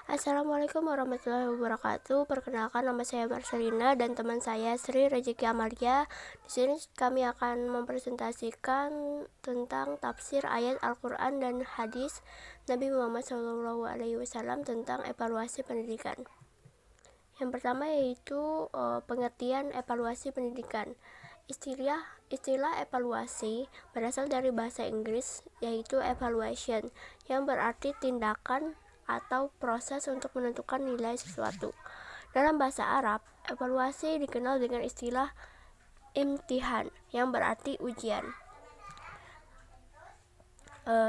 Assalamualaikum warahmatullahi wabarakatuh. Perkenalkan, nama saya Marcelina dan teman saya Sri Rezeki Amalia. Di sini kami akan mempresentasikan tentang tafsir ayat Al-Quran dan hadis Nabi Muhammad SAW tentang evaluasi pendidikan. Yang pertama yaitu pengertian evaluasi pendidikan. Istilah evaluasi berasal dari bahasa Inggris, yaitu evaluation, yang berarti tindakan atau proses untuk menentukan nilai sesuatu. Dalam bahasa Arab, evaluasi dikenal dengan istilah imtihan, yang berarti ujian.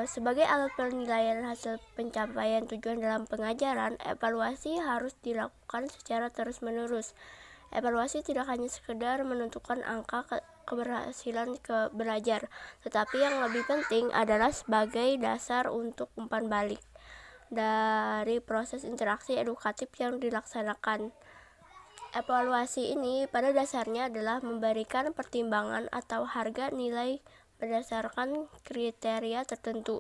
Sebagai alat penilaian hasil pencapaian tujuan dalam pengajaran, evaluasi harus dilakukan secara terus-menerus. Evaluasi tidak hanya sekedar menentukan angka keberhasilan belajar, tetapi yang lebih penting adalah sebagai dasar untuk umpan balik dari proses interaksi edukatif yang dilaksanakan. Evaluasi ini pada dasarnya adalah memberikan pertimbangan atau harga nilai berdasarkan kriteria tertentu.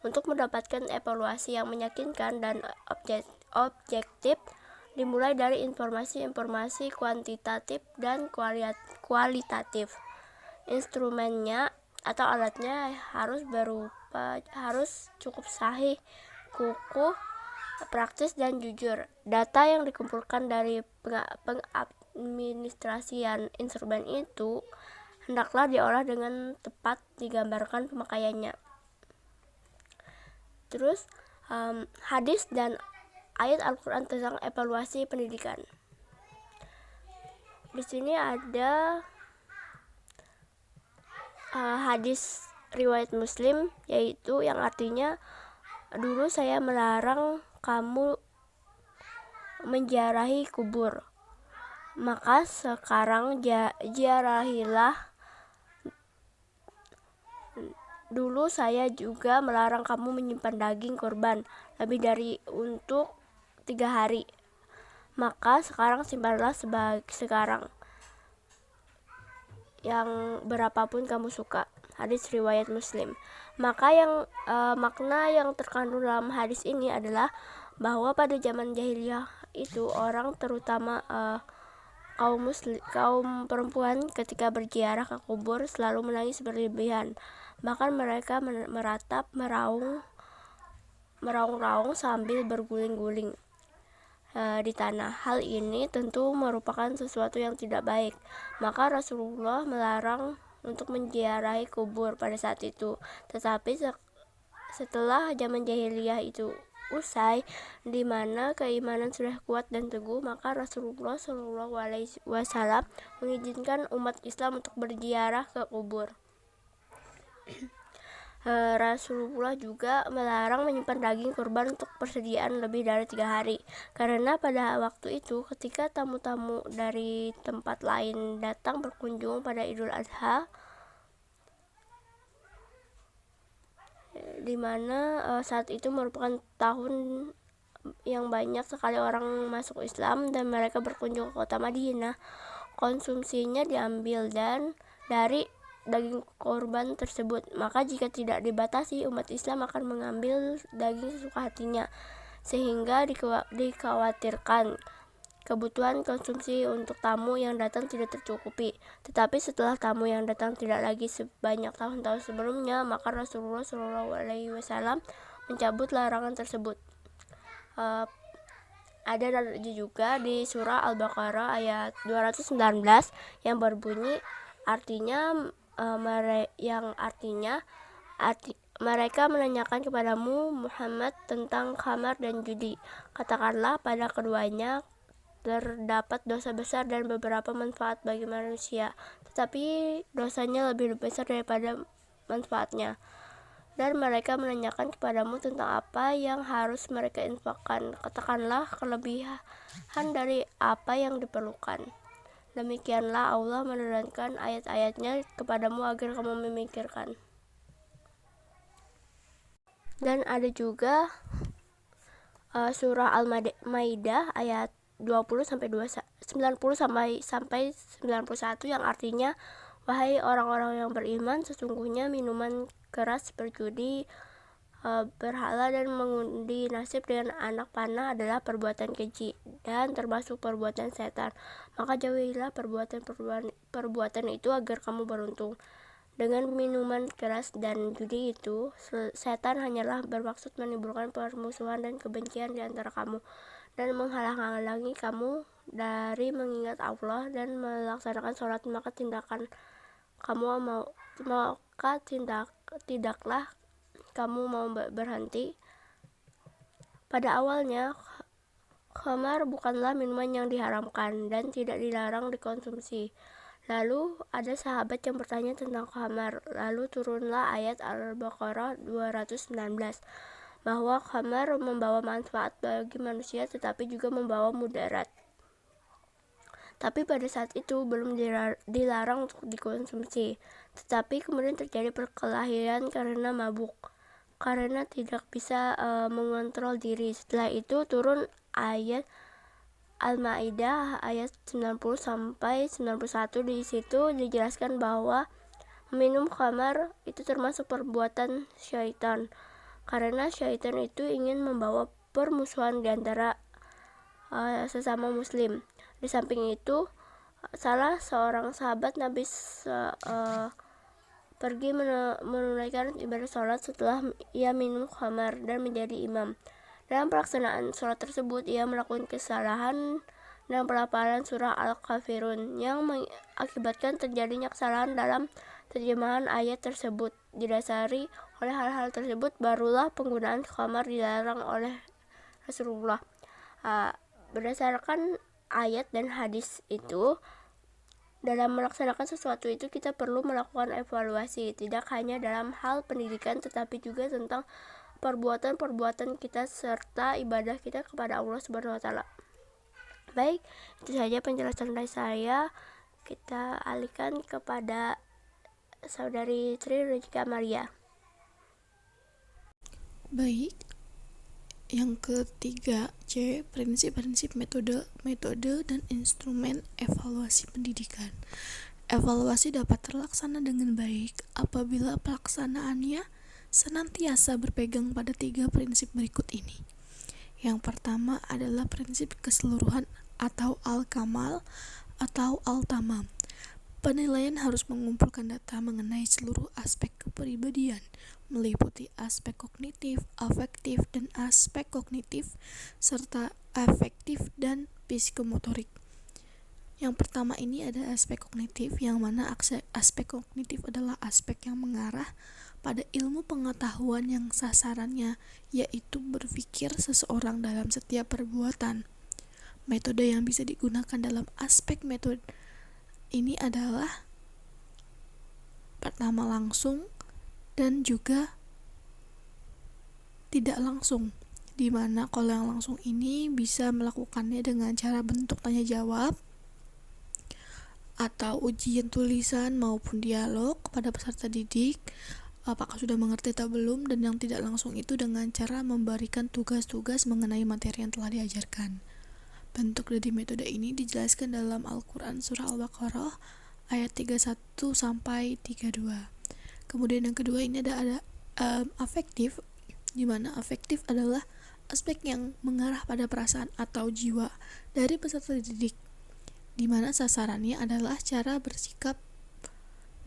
Untuk mendapatkan evaluasi yang meyakinkan dan objektif, dimulai dari informasi kuantitatif dan kualitatif. Instrumennya atau alatnya harus cukup sahih, kukuh, praktis, dan jujur. Data yang dikumpulkan dari pengadministrasian instrumen itu hendaklah diolah dengan tepat, digambarkan pemakaiannya. Terus hadis dan ayat Al-Quran tentang evaluasi pendidikan. Di sini ada hadis riwayat Muslim, yaitu yang artinya, dulu saya melarang kamu menziarahi kubur, maka sekarang ziarahilah. Dulu saya juga melarang kamu menyimpan daging kurban lebih dari untuk 3 hari, maka sekarang simpanlah sekarang yang berapapun kamu suka. Hadis riwayat Muslim. Makna yang terkandung dalam hadis ini adalah bahwa pada zaman jahiliyah itu orang, terutama kaum perempuan, ketika berziarah ke kubur selalu menangis berlebihan. Bahkan mereka meratap, meraung-raung sambil berguling-guling di tanah. Hal ini tentu merupakan sesuatu yang tidak baik. Maka Rasulullah melarang untuk menziarahi kubur pada saat itu. Tetapi setelah zaman jahiliyah itu usai, di mana keimanan sudah kuat dan teguh, maka Rasulullah SAW mengizinkan umat Islam untuk berziarah ke kubur. Rasulullah juga melarang menyimpan daging kurban untuk persediaan lebih dari 3 hari, karena pada waktu itu ketika tamu-tamu dari tempat lain datang berkunjung pada Idul Adha, di mana saat itu merupakan tahun yang banyak sekali orang masuk Islam dan mereka berkunjung ke kota Madinah, konsumsinya diambil dari daging korban tersebut. Maka jika tidak dibatasi, umat Islam akan mengambil daging sesuka hatinya, sehingga dikhawatirkan kebutuhan konsumsi untuk tamu yang datang tidak tercukupi. Tetapi setelah tamu yang datang tidak lagi sebanyak tahun-tahun sebelumnya, maka Rasulullah SAW mencabut larangan tersebut. Ada juga di surah Al-Baqarah ayat 219 yang berbunyi mereka menanyakan kepadamu Muhammad tentang khamar dan judi. Katakanlah, pada keduanya terdapat dosa besar dan beberapa manfaat bagi manusia, tetapi dosanya lebih besar daripada manfaatnya. Dan mereka menanyakan kepadamu tentang apa yang harus mereka infakkan. Katakanlah, kelebihan dari apa yang diperlukan. Demikianlah Allah menurunkan ayat-ayatnya kepadamu agar kamu memikirkan. Dan ada juga surah Al-Maidah ayat 90 sampai 91 yang artinya, wahai orang-orang yang beriman, sesungguhnya minuman keras berjudi berhala dan mengundi nasib dengan anak panah adalah perbuatan keji dan termasuk perbuatan setan. Maka jauhilah perbuatan itu agar kamu beruntung. Dengan minuman keras dan judi itu, setan hanyalah bermaksud menimbulkan permusuhan dan kebencian di antara kamu dan menghalang-halangi kamu dari mengingat Allah dan melaksanakan sholat. Tidaklah kamu mau berhenti. Pada awalnya, khamar bukanlah minuman yang diharamkan dan tidak dilarang dikonsumsi. Lalu ada sahabat yang bertanya tentang khamar. Lalu turunlah ayat Al-Baqarah 219 bahwa khamar membawa manfaat bagi manusia tetapi juga membawa mudarat. Tapi pada saat itu belum dilarang untuk dikonsumsi. Tetapi kemudian terjadi perkelahian karena mabuk, karena tidak bisa mengontrol diri. Setelah itu turun ayat Al-Maidah ayat 90 sampai 91. Di situ dijelaskan bahwa minum khamar itu termasuk perbuatan syaitan, karena syaitan itu ingin membawa permusuhan di antara sesama muslim. Di samping itu, salah seorang sahabat Nabi pergi menunaikan ibadah sholat setelah ia minum khamar dan menjadi imam. Dalam pelaksanaan sholat tersebut, ia melakukan kesalahan dan pelafalan surah Al-Kafirun yang mengakibatkan terjadinya kesalahan dalam terjemahan ayat tersebut. Didasari oleh hal-hal tersebut, barulah penggunaan khamar dilarang oleh Rasulullah. Berdasarkan ayat dan hadis itu, dalam melaksanakan sesuatu itu kita perlu melakukan evaluasi, tidak hanya dalam hal pendidikan tetapi juga tentang perbuatan-perbuatan kita serta ibadah kita kepada Allah Subhanahu wa taala. Baik, itu saja penjelasan dari saya. Kita alihkan kepada saudari Sri Rezeki Amalia. Baik. Yang ketiga, C. Prinsip-prinsip metode dan instrumen evaluasi pendidikan. Evaluasi dapat terlaksana dengan baik apabila pelaksanaannya senantiasa berpegang pada 3 prinsip berikut ini. Yang pertama adalah prinsip keseluruhan atau al-kamal atau al-tamam. Penilaian harus mengumpulkan data mengenai seluruh aspek kepribadian, meliputi aspek kognitif, afektif, dan aspek kognitif, serta afektif dan psikomotorik. Yang pertama ini ada aspek kognitif, yang mana aspek kognitif adalah aspek yang mengarah pada ilmu pengetahuan yang sasarannya yaitu berpikir seseorang dalam setiap perbuatan. Metode yang bisa digunakan dalam aspek metode ini adalah pertama langsung dan juga tidak langsung, di mana kalau yang langsung ini bisa melakukannya dengan cara bentuk tanya jawab atau ujian tulisan maupun dialog kepada peserta didik apakah sudah mengerti atau belum, dan yang tidak langsung itu dengan cara memberikan tugas-tugas mengenai materi yang telah diajarkan. Bentuk dari metode ini dijelaskan dalam Al-Quran surah Al-Baqarah ayat 31 sampai 32. Kemudian yang kedua ini ada afektif, di mana afektif adalah aspek yang mengarah pada perasaan atau jiwa dari peserta didik, di mana sasarannya adalah cara bersikap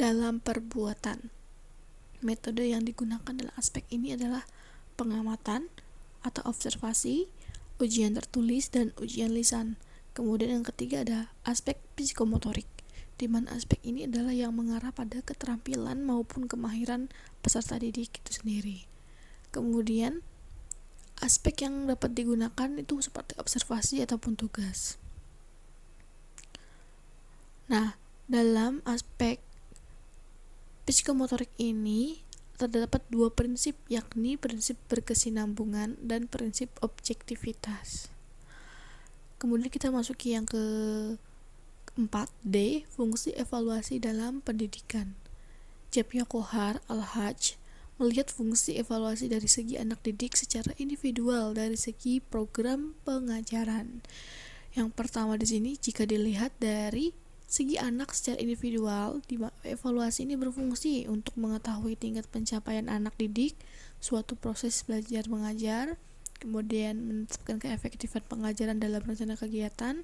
dalam perbuatan. Metode yang digunakan dalam aspek ini adalah pengamatan atau observasi, ujian tertulis, dan ujian lisan. Kemudian yang ketiga ada aspek psikomotorik, di mana aspek ini adalah yang mengarah pada keterampilan maupun kemahiran peserta didik itu sendiri. Kemudian aspek yang dapat digunakan itu seperti observasi ataupun tugas. Nah, dalam aspek psikomotorik ini terdapat 2 prinsip, yakni prinsip berkesinambungan dan prinsip objektivitas. Kemudian kita masuki yang keempat, D. Fungsi evaluasi dalam pendidikan. Jabya Kohar Al-Hajj melihat fungsi evaluasi dari segi anak didik secara individual dari segi program pengajaran. Yang pertama di sini jika dilihat dari segi anak secara individual, evaluasi ini berfungsi untuk mengetahui tingkat pencapaian anak didik suatu proses belajar mengajar, kemudian menetapkan keefektifan pengajaran dalam rencana kegiatan,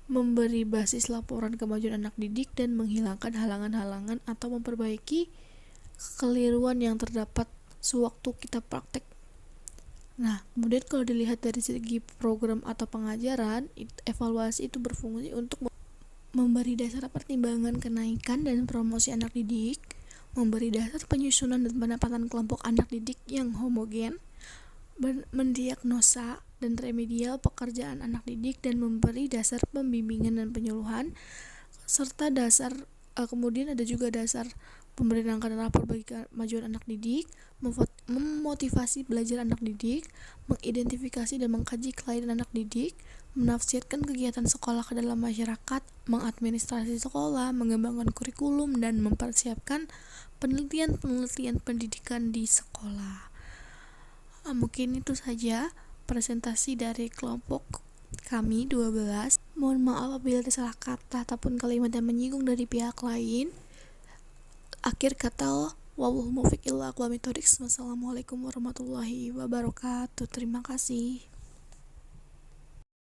memberi basis laporan kemajuan anak didik, dan menghilangkan halangan-halangan atau memperbaiki kekeliruan yang terdapat sewaktu kita praktek. Nah, kemudian kalau dilihat dari segi program atau pengajaran, evaluasi itu berfungsi untuk memberi dasar pertimbangan kenaikan dan promosi anak didik, memberi dasar penyusunan dan penempatan kelompok anak didik yang homogen, mendiagnosa dan remedial pekerjaan anak didik, dan memberi dasar pembimbingan dan penyuluhan, serta kemudian ada juga dasar pemberian angka dan rapor bagi kemajuan anak didik, memotivasi belajar anak didik, mengidentifikasi dan mengkaji kelainan anak didik, menafsirkan kegiatan sekolah ke dalam masyarakat, mengadministrasi sekolah, mengembangkan kurikulum, dan mempersiapkan penelitian pendidikan di sekolah. Mungkin itu saja presentasi dari kelompok kami 12. Mohon maaf apabila ada salah kata ataupun kalimat yang menyinggung dari pihak lain. Akhir kata, wallahul muwaffiq ila aqwamit thoriq. Wassalamualaikum warahmatullahi wabarakatuh. Terima kasih.